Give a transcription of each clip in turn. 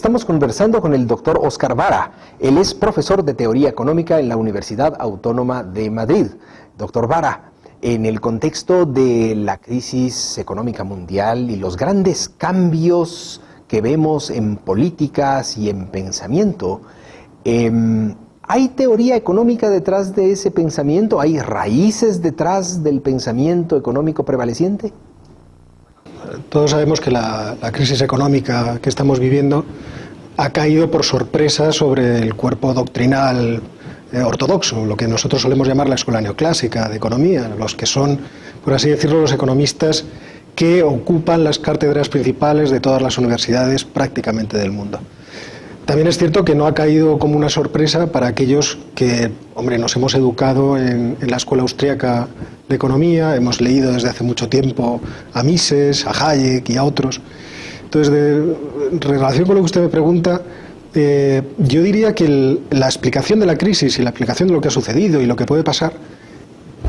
Estamos conversando con el doctor Óscar Vara. Él es profesor de Teoría Económica en la Universidad Autónoma de Madrid. Doctor Vara, en el contexto de la crisis económica mundial y los grandes cambios que vemos en políticas y en pensamiento, ¿hay teoría económica detrás de ese pensamiento? ¿Hay raíces detrás del pensamiento económico prevaleciente? Todos sabemos que la crisis económica que estamos viviendo ha caído por sorpresa sobre el cuerpo doctrinal ortodoxo, lo que nosotros solemos llamar la escuela neoclásica de economía, los que son, por así decirlo, los economistas que ocupan las cátedras principales de todas las universidades prácticamente del mundo. También es cierto que no ha caído como una sorpresa para aquellos que, hombre, nos hemos educado en la escuela austríaca de economía, hemos leído desde hace mucho tiempo a Mises, a Hayek y a otros. Entonces, en relación con lo que usted me pregunta, yo diría que la explicación de la crisis y la explicación de lo que ha sucedido y lo que puede pasar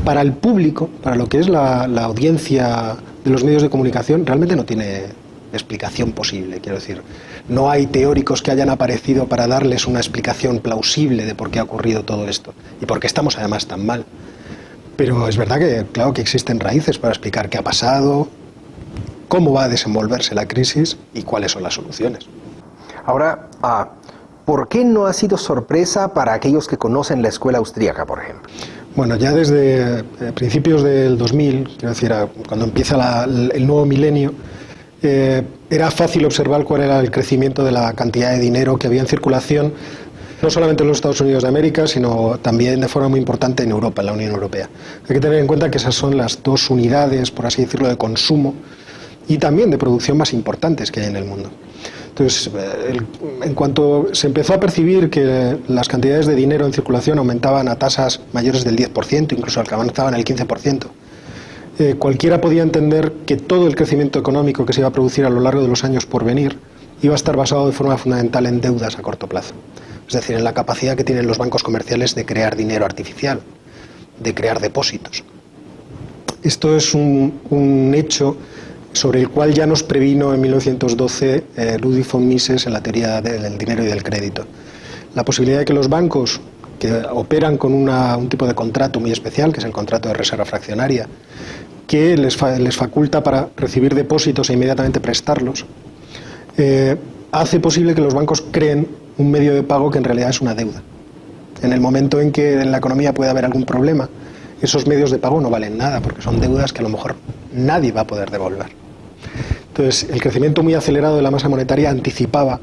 para el público, para lo que es la audiencia de los medios de comunicación, realmente no tiene explicación posible. Quiero decir, no hay teóricos que hayan aparecido para darles una explicación plausible de por qué ha ocurrido todo esto y por qué estamos además tan mal. Pero es verdad que, claro, que existen raíces para explicar qué ha pasado, cómo va a desenvolverse la crisis y cuáles son las soluciones. Ahora, ¿por qué no ha sido sorpresa para aquellos que conocen la escuela austríaca, por ejemplo? Bueno, ya desde principios del 2000, quiero decir, cuando empieza el nuevo milenio, era fácil observar cuál era el crecimiento de la cantidad de dinero que había en circulación, no solamente en los Estados Unidos de América, sino también de forma muy importante en Europa, en la Unión Europea. Hay que tener en cuenta que esas son las dos unidades, por así decirlo, de consumo y también de producción más importantes que hay en el mundo. Entonces, en cuanto se empezó a percibir que las cantidades de dinero en circulación aumentaban a tasas mayores del 10%, incluso alcanzaban el 15%, cualquiera podía entender que todo el crecimiento económico que se iba a producir a lo largo de los años por venir iba a estar basado de forma fundamental en deudas a corto plazo. Es decir, en la capacidad que tienen los bancos comerciales de crear dinero artificial, de crear depósitos. Esto es un hecho sobre el cual ya nos previno en 1912 Ludwig von Mises en la teoría del dinero y del crédito. La posibilidad de que los bancos, que operan con un tipo de contrato muy especial, que es el contrato de reserva fraccionaria, que les faculta para recibir depósitos e inmediatamente prestarlos, hace posible que los bancos creen un medio de pago que en realidad es una deuda. En el momento en que en la economía puede haber algún problema, esos medios de pago no valen nada, porque son deudas que a lo mejor nadie va a poder devolver. Entonces, el crecimiento muy acelerado de la masa monetaria anticipaba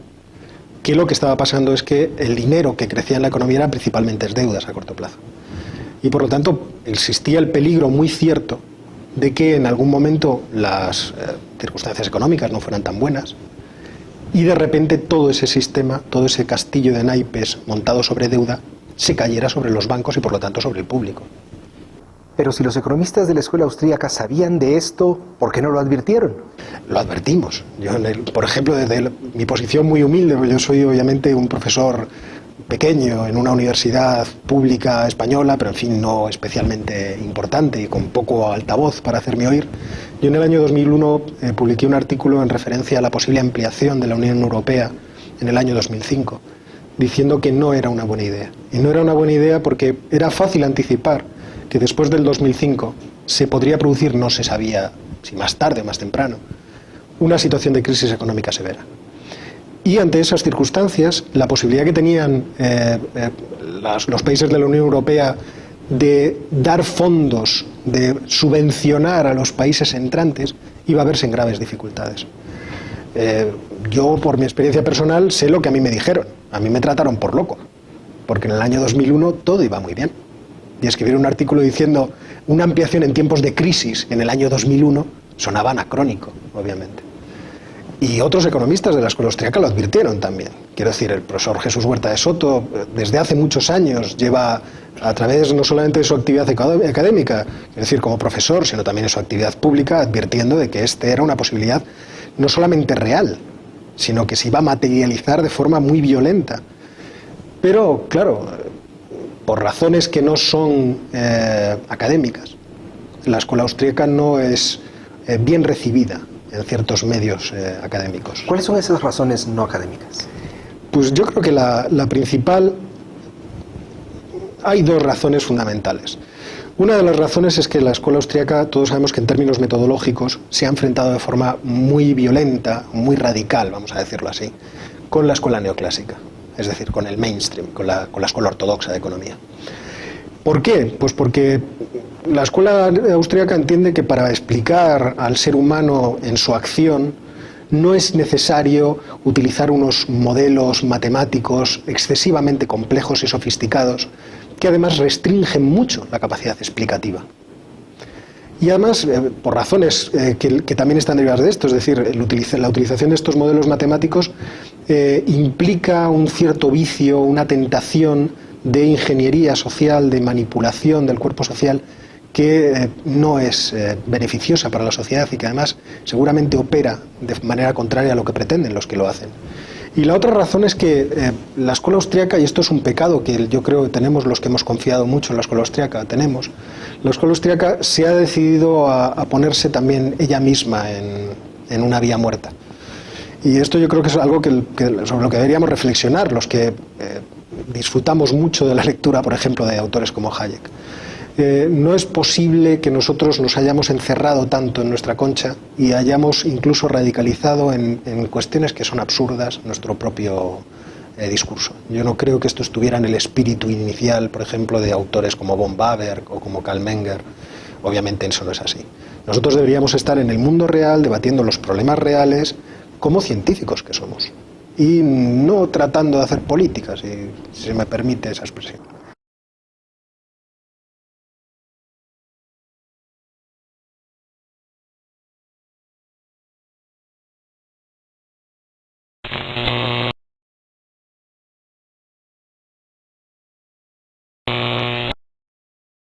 que lo que estaba pasando es que el dinero que crecía en la economía era principalmente deudas a corto plazo. Y por lo tanto, existía el peligro muy cierto de que en algún momento las circunstancias económicas no fueran tan buenas y de repente todo ese sistema, todo ese castillo de naipes montado sobre deuda, se cayera sobre los bancos y por lo tanto sobre el público. Pero si los economistas de la escuela austríaca sabían de esto, ¿por qué no lo advirtieron? Lo advertimos. Yo, por ejemplo, desde mi posición muy humilde, pues yo soy obviamente un profesor pequeño en una universidad pública española, pero en fin no especialmente importante y con poco altavoz para hacerme oír. Yo en el año 2001 publiqué un artículo en referencia a la posible ampliación de la Unión Europea en el año 2005, diciendo que no era una buena idea. Y no era una buena idea porque era fácil anticipar que después del 2005 se podría producir, no se sabía si más tarde o más temprano, una situación de crisis económica severa. Y ante esas circunstancias, la posibilidad que tenían los países de la Unión Europea de dar fondos, de subvencionar a los países entrantes, iba a verse en graves dificultades. Yo, por mi experiencia personal, sé lo que a mí me dijeron. A mí me trataron por loco, porque en el año 2001 todo iba muy bien. Y escribir un artículo diciendo una ampliación en tiempos de crisis en el año 2001 sonaba anacrónico, obviamente. Y otros economistas de la escuela austríaca lo advirtieron también. Quiero decir, el profesor Jesús Huerta de Soto, desde hace muchos años, lleva a través no solamente de su actividad académica, es decir, como profesor, sino también en su actividad pública, advirtiendo de que este era una posibilidad no solamente real, sino que se iba a materializar de forma muy violenta. Pero, claro, por razones que no son académicas, la escuela austríaca no es bien recibida en ciertos medios académicos. ¿Cuáles son esas razones no académicas? Pues yo creo que la principal... Hay dos razones fundamentales. Una de las razones es que la escuela austríaca, todos sabemos que en términos metodológicos, se ha enfrentado de forma muy violenta, muy radical, vamos a decirlo así, con la escuela neoclásica, es decir, con el mainstream, con la escuela ortodoxa de economía. ¿Por qué? Pues porque la escuela austríaca entiende que para explicar al ser humano en su acción no es necesario utilizar unos modelos matemáticos excesivamente complejos y sofisticados que además restringen mucho la capacidad explicativa. Y además, por razones que también están derivadas de esto, es decir, la utilización de estos modelos matemáticos implica un cierto vicio, una tentación de ingeniería social, de manipulación del cuerpo social, que no es beneficiosa para la sociedad y que además seguramente opera de manera contraria a lo que pretenden los que lo hacen. Y la otra razón es que la escuela austríaca, y esto es un pecado que yo creo que tenemos los que hemos confiado mucho en la escuela austríaca, la escuela austríaca se ha decidido a ponerse también ella misma en una vía muerta. Y esto yo creo que es algo sobre lo que deberíamos reflexionar los que disfrutamos mucho de la lectura, por ejemplo, de autores como Hayek. No es posible que nosotros nos hayamos encerrado tanto en nuestra concha y hayamos incluso radicalizado en cuestiones que son absurdas nuestro propio discurso. Yo no creo que esto estuviera en el espíritu inicial, por ejemplo, de autores como von Baber o como Karl Menger. Obviamente eso no es así. Nosotros deberíamos estar en el mundo real, debatiendo los problemas reales, como científicos que somos, y no tratando de hacer políticas, si se me permite esa expresión.